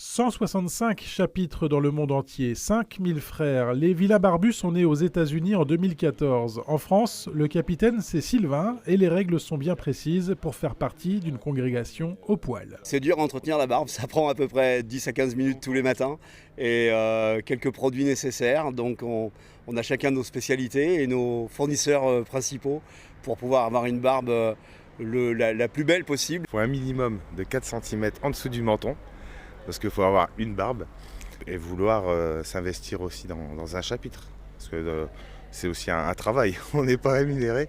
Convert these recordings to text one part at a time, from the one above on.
165 chapitres dans le monde entier, 5000 frères. Les vilains barbus sont nés aux États-Unis en 2014. En France, le capitaine, c'est Sylvain et les règles sont bien précises pour faire partie d'une congrégation au poil. C'est dur à entretenir la barbe, ça prend à peu près 10 à 15 minutes tous les matins et quelques produits nécessaires. Donc on a chacun nos spécialités et nos fournisseurs principaux pour pouvoir avoir une barbe la plus belle possible. Il faut un minimum de 4 cm en dessous du menton. Parce qu'il faut avoir une barbe et vouloir s'investir aussi dans un chapitre. Parce que c'est aussi un travail. On n'est pas rémunéré,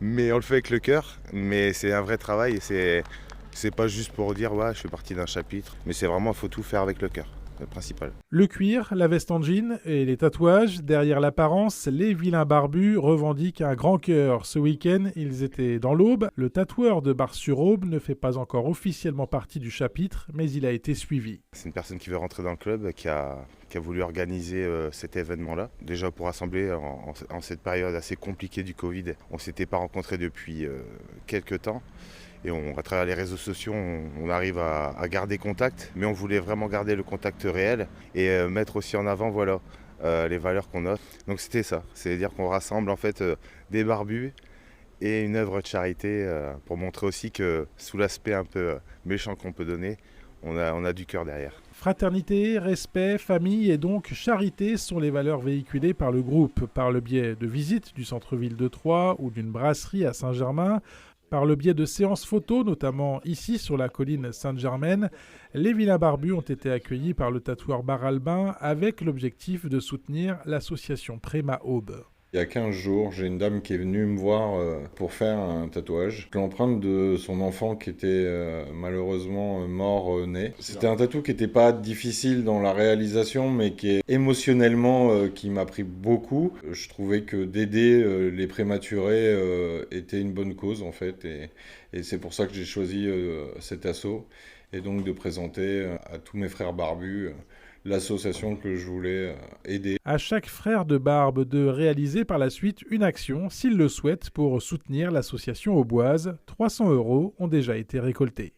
mais on le fait avec le cœur. Mais c'est un vrai travail et c'est pas juste pour dire ouais, je fais partie d'un chapitre. Mais c'est vraiment, il faut tout faire avec le cœur. Le principal. Le cuir, la veste en jean et les tatouages. Derrière l'apparence, les vilains barbus revendiquent un grand cœur. Ce week-end, ils étaient dans l'Aube. Le tatoueur de Bar-sur-Aube ne fait pas encore officiellement partie du chapitre, mais il a été suivi. C'est une personne qui veut rentrer dans le club, qui a voulu organiser cet événement-là. Déjà pour rassembler en cette période assez compliquée du Covid. On ne s'était pas rencontrés depuis quelques temps. Et à travers les réseaux sociaux, on arrive à garder contact, mais on voulait vraiment garder le contact réel et mettre aussi en avant les valeurs qu'on a. Donc c'était ça, c'est-à-dire qu'on rassemble en fait des barbus et une œuvre de charité pour montrer aussi que sous l'aspect un peu méchant qu'on peut donner, on a du cœur derrière. Fraternité, respect, famille et donc charité sont les valeurs véhiculées par le groupe, par le biais de visites du centre-ville de Troyes ou d'une brasserie à Saint-Germain. Par le biais de séances photos, notamment ici sur la colline Sainte-Germaine, les vilains barbus ont été accueillis par le tatoueur Bar Albin avec l'objectif de soutenir l'association Préma Aube. Il y a 15 jours, j'ai une dame qui est venue me voir pour faire un tatouage. L'empreinte de son enfant qui était malheureusement mort-né. C'était un tatou qui n'était pas difficile dans la réalisation, mais qui est émotionnellement qui m'a pris beaucoup. Je trouvais que d'aider les prématurés était une bonne cause en fait. Et c'est pour ça que j'ai choisi cet assaut. Et donc de présenter à tous mes frères barbus l'association que je voulais aider. À chaque frère de barbe de réaliser par la suite une action, s'il le souhaite, pour soutenir l'association auboise. 300 € ont déjà été récoltés.